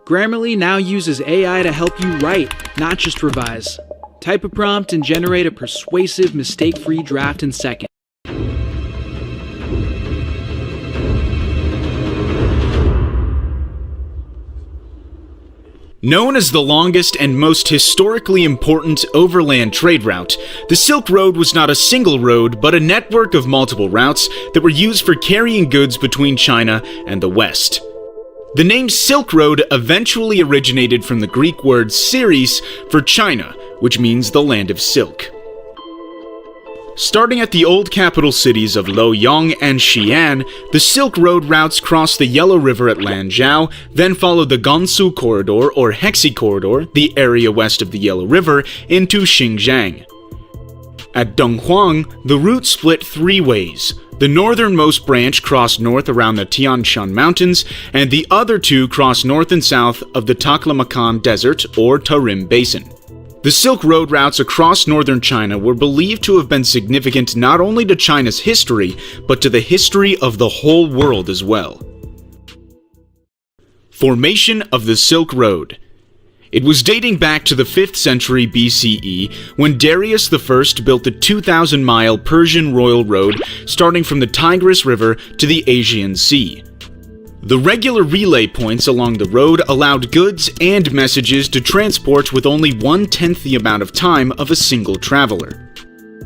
Grammarly now uses AI to help you write, not just revise. Type a prompt and generate a persuasive, mistake-free draft in seconds. Known as the longest and most historically important overland trade route, the Silk Road was not a single road, but a network of multiple routes that were used for carrying goods between China and the West. The name Silk Road eventually originated from the Greek word Syris for China, which means the land of silk. Starting at the old capital cities of Luoyang and Xi'an, the Silk Road routes crossed the Yellow River at Lanzhou, then followed the Gansu Corridor or Hexi Corridor, the area west of the Yellow River, into Xinjiang. At Donghuang, the route split three ways. The northernmost branch crossed north around the Tian Shan Mountains, and the other two crossed north and south of the Taklamakan Desert or Tarim Basin. The Silk Road routes across northern China were believed to have been significant not only to China's history, but to the history of the whole world as well. Formation of the Silk Road. It was dating back to the 5th century BCE when Darius I built the 2,000-mile Persian Royal Road starting from the Tigris River to the Aegean Sea. The regular relay points along the road allowed goods and messages to transport with only 1/10 the amount of time of a single traveler.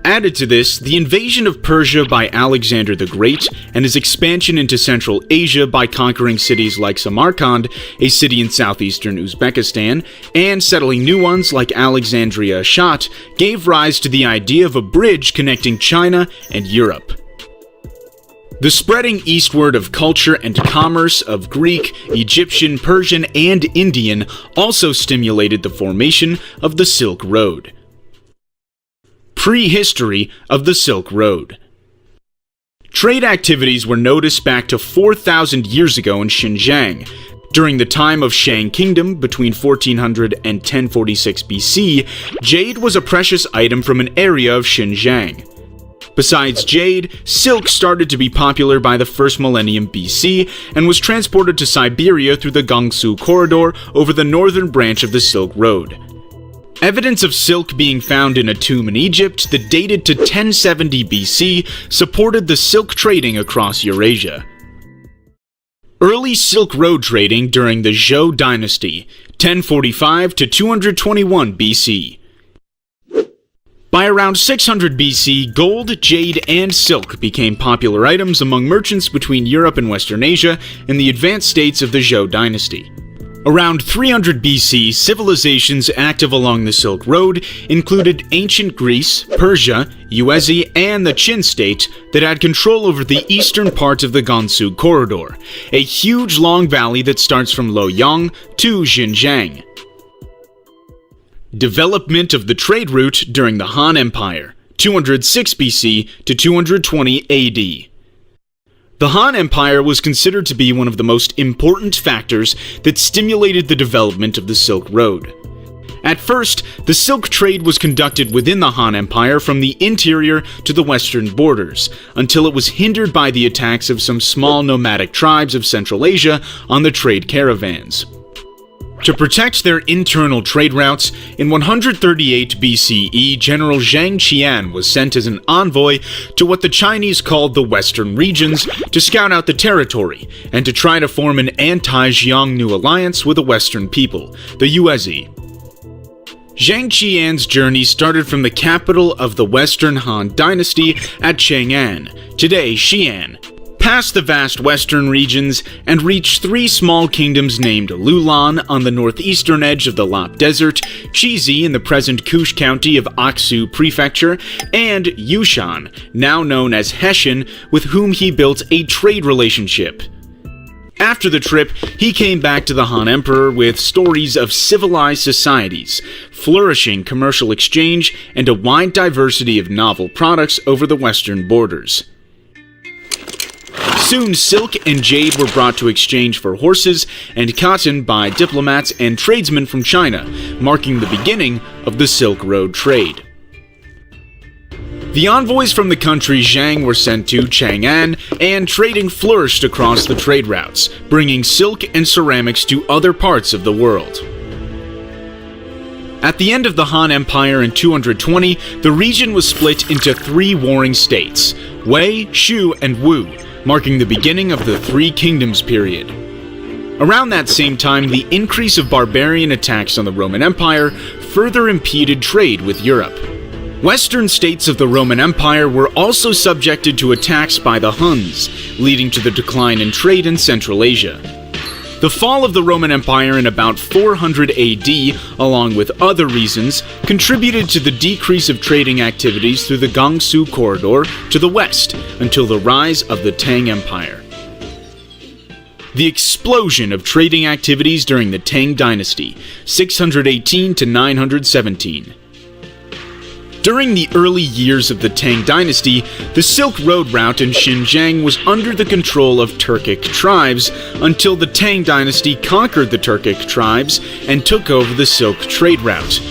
Added to this, the invasion of Persia by Alexander the Great and his expansion into Central Asia by conquering cities like Samarkand, a city in southeastern Uzbekistan, and settling new ones like Alexandria Ashat gave rise to the idea of a bridge connecting China and Europe. The spreading eastward of culture and commerce of Greek, Egyptian, Persian, and Indian also stimulated the formation of the Silk Road. Prehistory of the Silk Road. Trade activities were noticed back to 4,000 years ago in Xinjiang. During the time of Shang Kingdom, between 1400 and 1046 BC, jade was a precious item from an area of Xinjiang. Besides jade, silk started to be popular by the 1st millennium BC and was transported to Siberia through the Gansu Corridor over the northern branch of the Silk Road. Evidence of silk being found in a tomb in Egypt that dated to 1070 BC supported the silk trading across Eurasia. Early Silk Road trading during the Zhou dynasty, 1045 to 221 BC. By around 600 BC, gold, jade, and silk became popular items among merchants between Europe and Western Asia in the advanced states of the Zhou dynasty. Around 300 BC, civilizations active along the Silk Road included ancient Greece, Persia, Yuezhi, and the Qin state that had control over the eastern part of the Gansu Corridor, a huge long valley that starts from Luoyang to Xinjiang. Development of the trade route during the Han Empire, 206 BC to 220 AD. The Han Empire was considered to be one of the most important factors that stimulated the development of the Silk Road. At first, the silk trade was conducted within the Han Empire from the interior to the western borders, until it was hindered by the attacks of some small nomadic tribes of Central Asia on the trade caravans. To protect their internal trade routes, in 138 BCE, General Zhang Qian was sent as an envoy to what the Chinese called the Western regions to scout out the territory and to try to form an anti-Xiongnu alliance with the Western people, the Yuezhi. Zhang Qian's journey started from the capital of the Western Han dynasty at Chang'an, today Xi'an, past the vast western regions and reached three small kingdoms named Lulan on the northeastern edge of the Lop Desert, Chizi in the present Kush County of Aksu Prefecture, and Yushan, now known as Hessian, with whom he built a trade relationship. After the trip, he came back to the Han Emperor with stories of civilized societies, flourishing commercial exchange, and a wide diversity of novel products over the western borders. Soon, silk and jade were brought to exchange for horses and cotton by diplomats and tradesmen from China, marking the beginning of the Silk Road trade. The envoys from the country Zhang were sent to Chang'an, and trading flourished across the trade routes, bringing silk and ceramics to other parts of the world. At the end of the Han Empire in 220, the region was split into three warring states, Wei, Shu, and Wu, marking the beginning of the Three Kingdoms period. Around that same time, the increase of barbarian attacks on the Roman Empire further impeded trade with Europe. Western states of the Roman Empire were also subjected to attacks by the Huns, leading to the decline in trade in Central Asia. The fall of the Roman Empire in about 400 AD, along with other reasons, contributed to the decrease of trading activities through the Gansu corridor to the west until the rise of the Tang Empire. The explosion of trading activities during the Tang Dynasty, 618 to 917. During the early years of the Tang Dynasty, the Silk Road route in Xinjiang was under the control of Turkic tribes until the Tang Dynasty conquered the Turkic tribes and took over the Silk trade route.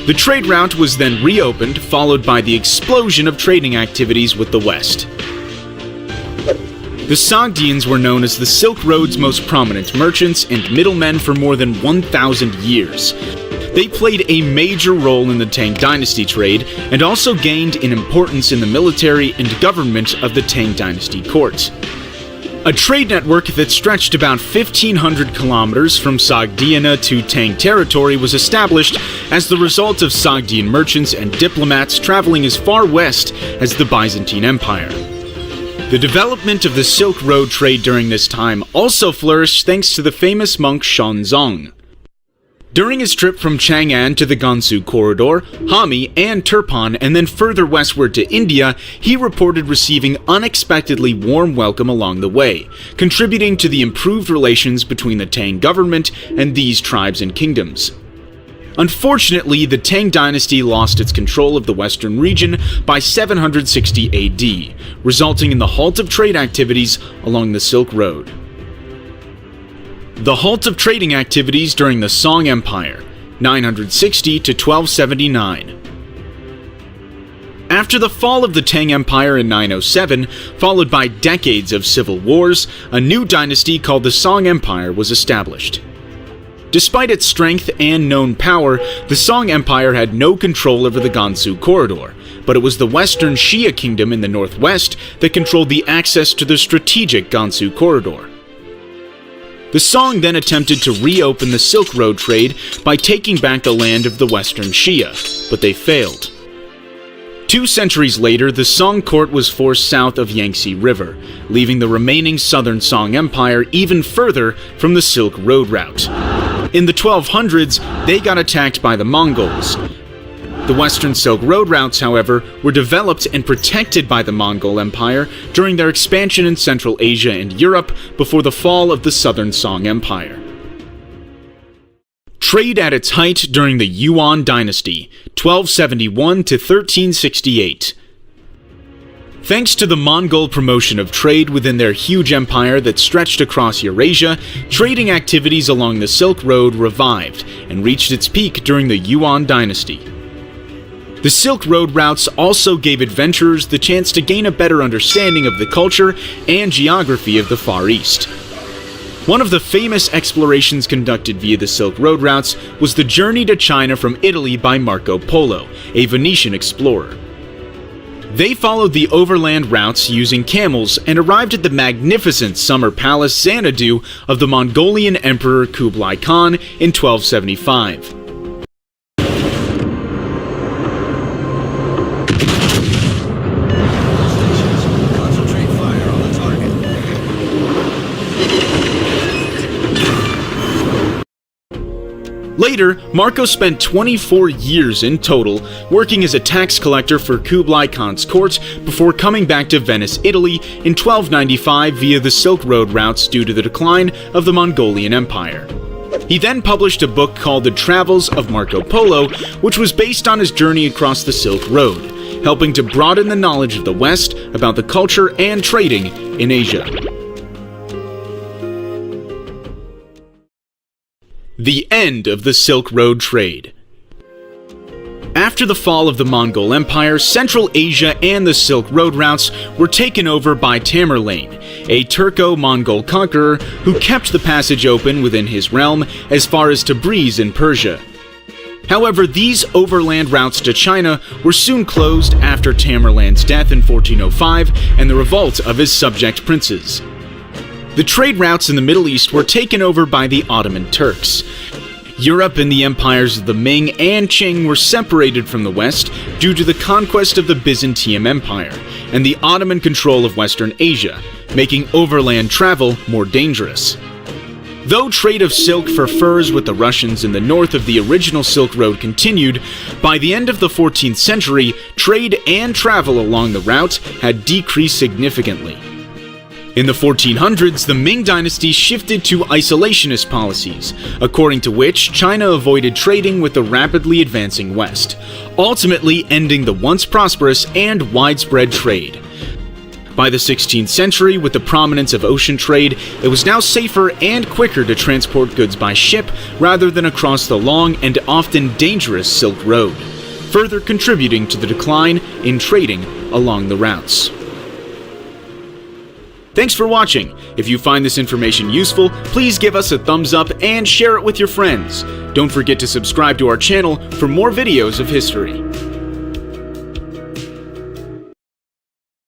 The trade route was then reopened, followed by the explosion of trading activities with the West. The Sogdians were known as the Silk Road's most prominent merchants and middlemen for more than 1,000 years. They played a major role in the Tang Dynasty trade and also gained in importance in the military and government of the Tang Dynasty court. A trade network that stretched about 1,500 kilometers from Sogdiana to Tang territory was established as the result of Sogdian merchants and diplomats traveling as far west as the Byzantine Empire. The development of the Silk Road trade during this time also flourished thanks to the famous monk Xuanzang. During his trip from Chang'an to the Gansu corridor, Hami, and Turpan, and then further westward to India, he reported receiving unexpectedly warm welcome along the way, contributing to the improved relations between the Tang government and these tribes and kingdoms. Unfortunately, the Tang dynasty lost its control of the western region by 760 AD, resulting in the halt of trade activities along the Silk Road. The halt of trading activities during the Song Empire, 960 to 1279. After the fall of the Tang Empire in 907, followed by decades of civil wars, a new dynasty called the Song Empire was established. Despite its strength and known power, the Song Empire had no control over the Gansu corridor, but it was the Western Xia kingdom in the northwest that controlled the access to the strategic Gansu corridor. The Song then attempted to reopen the Silk Road trade by taking back the land of the Western Xia, but they failed. 2 centuries later, the Song court was forced south of Yangtze River, leaving the remaining southern Song Empire even further from the Silk Road route. In the 1200s, they got attacked by the Mongols. The Western Silk Road routes, however, were developed and protected by the Mongol Empire during their expansion in Central Asia and Europe before the fall of the Southern Song Empire. Trade at its height during the Yuan dynasty, 1271 to 1368. Thanks to the Mongol promotion of trade within their huge empire that stretched across Eurasia, trading activities along the Silk Road revived and reached its peak during the Yuan dynasty. The Silk Road routes also gave adventurers the chance to gain a better understanding of the culture and geography of the Far East. One of the famous explorations conducted via the Silk Road routes was the journey to China from Italy by Marco Polo, a Venetian explorer. They followed the overland routes using camels and arrived at the magnificent summer palace Xanadu of the Mongolian Emperor Kublai Khan in 1275. Later, Marco spent 24 years in total working as a tax collector for Kublai Khan's court before coming back to Venice, Italy in 1295 via the Silk Road routes due to the decline of the Mongolian Empire. He then published a book called The Travels of Marco Polo, which was based on his journey across the Silk Road, helping to broaden the knowledge of the West about the culture and trading in Asia. The end of the Silk Road trade. After the fall of the Mongol Empire, Central Asia and the Silk Road routes were taken over by Tamerlane, a Turco-Mongol conqueror who kept the passage open within his realm as far as Tabriz in Persia. However, these overland routes to China were soon closed after Tamerlane's death in 1405 and the revolt of his subject princes. The trade routes in the Middle East were taken over by the Ottoman Turks. Europe and the empires of the Ming and Qing were separated from the West due to the conquest of the Byzantium Empire and the Ottoman control of Western Asia, making overland travel more dangerous. Though trade of silk for furs with the Russians in the north of the original Silk Road continued, by the end of the 14th century, trade and travel along the route had decreased significantly. In the 1400s, the Ming dynasty shifted to isolationist policies, according to which China avoided trading with the rapidly advancing West, ultimately ending the once prosperous and widespread trade. By the 16th century, with the prominence of ocean trade, it was now safer and quicker to transport goods by ship rather than across the long and often dangerous Silk Road, further contributing to the decline in trading along the routes. Thanks for watching. If you find this information useful, please give us a thumbs up and share it with your friends. Don't forget to subscribe to our channel for more videos of history.